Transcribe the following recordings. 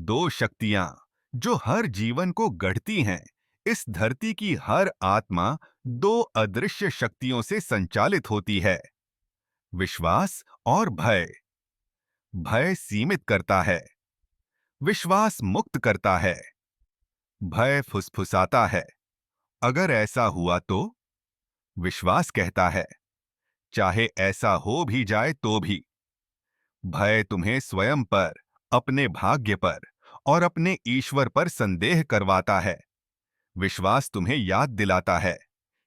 दो शक्तियां जो हर जीवन को गढ़ती हैं। इस धरती की हर आत्मा दो अदृश्य शक्तियों से संचालित होती है, विश्वास और भय। भय सीमित करता है, विश्वास मुक्त करता है। भय फुसफुसाता है, अगर ऐसा हुआ तो। विश्वास कहता है, चाहे ऐसा हो भी जाए तो भी। भय तुम्हें स्वयं पर, अपने भाग्य पर और अपने ईश्वर पर संदेह करवाता है। विश्वास तुम्हें याद दिलाता है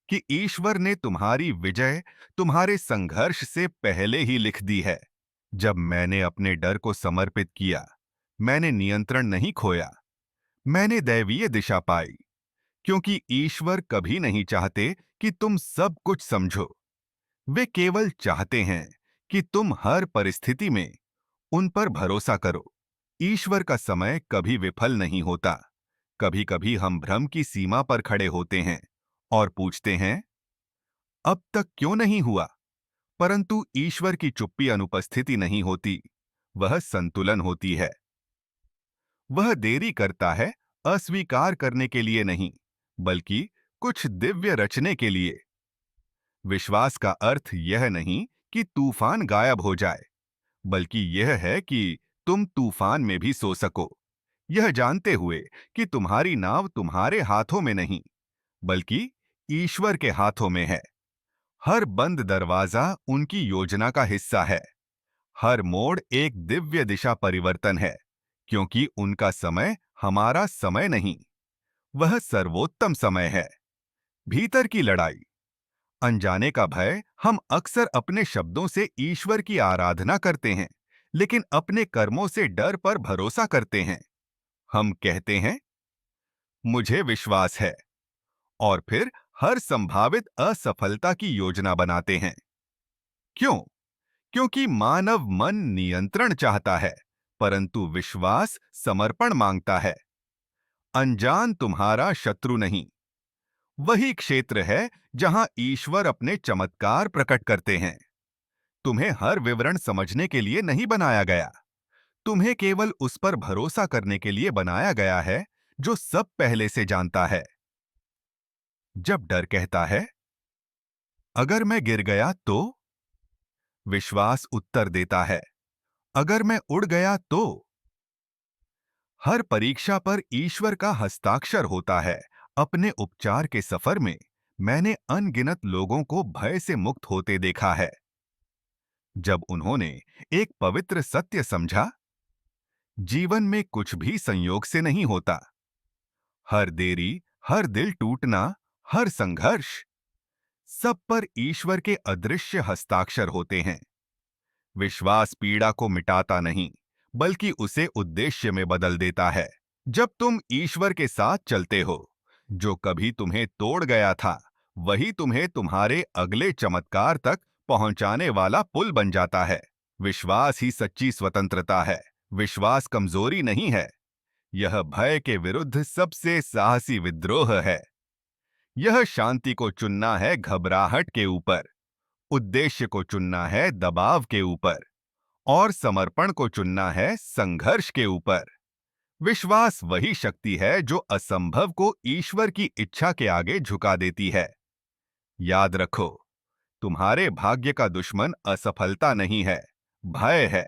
कि ईश्वर ने तुम्हारी विजय तुम्हारे संघर्ष से पहले ही लिख दी है। जब मैंने अपने डर को समर्पित किया, मैंने नियंत्रण नहीं खोया, मैंने दैवीय दिशा पाई। क्योंकि ईश्वर कभी नहीं चाहते कि तुम सब कुछ समझो। वे केवल चाहते हैं कि तुम हर परिस्थिति में उन पर भरोसा करो। ईश्वर का समय कभी विफल नहीं होता। कभी कभी हम भ्रम की सीमा पर खड़े होते हैं और पूछते हैं, अब तक क्यों नहीं हुआ? परंतु ईश्वर की चुप्पी अनुपस्थिति नहीं होती, वह संतुलन होती है। वह देरी करता है अस्वीकार करने के लिए नहीं, बल्कि कुछ दिव्य रचने के लिए। विश्वास का अर्थ यह नहीं कि तूफान गायब हो जाए, बल्कि यह है कि तुम तूफान में भी सो सको, यह जानते हुए कि तुम्हारी नाव तुम्हारे हाथों में नहीं, बल्कि ईश्वर के हाथों में है। हर बंद दरवाजा उनकी योजना का हिस्सा है। हर मोड़ एक दिव्य दिशा परिवर्तन है, क्योंकि उनका समय हमारा समय नहीं, वह सर्वोत्तम समय है। भीतर की लड़ाई। अनजाने का भय। हम अक्सर अपने शब्दों से ईश्वर की आराधना करते हैं, लेकिन अपने कर्मों से डर पर भरोसा करते हैं। हम कहते हैं, मुझे विश्वास है, और फिर हर संभावित असफलता की योजना बनाते हैं। क्यों? क्योंकि मानव मन नियंत्रण चाहता है, परंतु विश्वास समर्पण मांगता है। अनजान तुम्हारा शत्रु नहीं, वही क्षेत्र है जहां ईश्वर अपने चमत्कार प्रकट करते हैं। तुम्हें हर विवरण समझने के लिए नहीं बनाया गया, तुम्हें केवल उस पर भरोसा करने के लिए बनाया गया है जो सब पहले से जानता है। जब डर कहता है, अगर मैं गिर गया तो? विश्वास उत्तर देता है, अगर मैं उड़ गया तो? हर परीक्षा पर ईश्वर का हस्ताक्षर होता है। अपने उपचार के सफर में मैंने अनगिनत लोगों को भय से मुक्त होते देखा है, जब उन्होंने एक पवित्र सत्य समझा, जीवन में कुछ भी संयोग से नहीं होता। हर देरी, हर दिल टूटना, हर संघर्ष, सब पर ईश्वर के अदृश्य हस्ताक्षर होते हैं। विश्वास पीड़ा को मिटाता नहीं, बल्कि उसे उद्देश्य में बदल देता है। जब तुम ईश्वर के साथ चलते हो, जो कभी तुम्हें तोड़ गया था, वही तुम्हें तुम्हारे अगले चमत्कार तक पहुंचाने वाला पुल बन जाता है। विश्वास ही सच्ची स्वतंत्रता है। विश्वास कमजोरी नहीं है, यह भय के विरुद्ध सबसे साहसी विद्रोह है। यह शांति को चुनना है घबराहट के ऊपर, उद्देश्य को चुनना है दबाव के ऊपर, और समर्पण को चुनना है संघर्ष के ऊपर। विश्वास वही शक्ति है जो असंभव को ईश्वर की इच्छा के आगे झुका देती है। याद रखो, तुम्हारे भाग्य का दुश्मन असफलता नहीं है, भय है।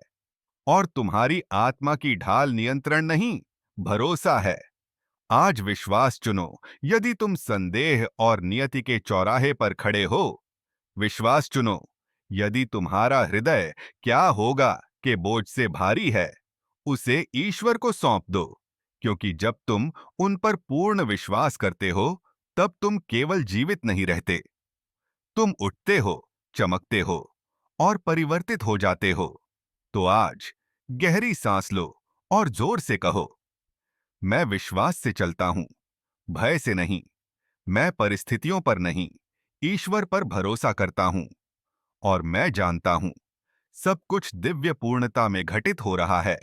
और तुम्हारी आत्मा की ढाल नियंत्रण नहीं, भरोसा है। आज विश्वास चुनो। यदि तुम संदेह और नियति के चौराहे पर खड़े हो, विश्वास चुनो। यदि तुम्हारा हृदय क्या होगा के बोझ से भारी है, उसे ईश्वर को सौंप दो। क्योंकि जब तुम उन पर पूर्ण विश्वास करते हो, तब तुम केवल जीवित नहीं रहते, तुम उठते हो, चमकते हो और परिवर्तित हो जाते हो। तो आज गहरी सांस लो और जोर से कहो, मैं विश्वास से चलता हूं, भय से नहीं। मैं परिस्थितियों पर नहीं, ईश्वर पर भरोसा करता हूं। और मैं जानता हूं, सब कुछ दिव्य पूर्णता में घटित हो रहा है।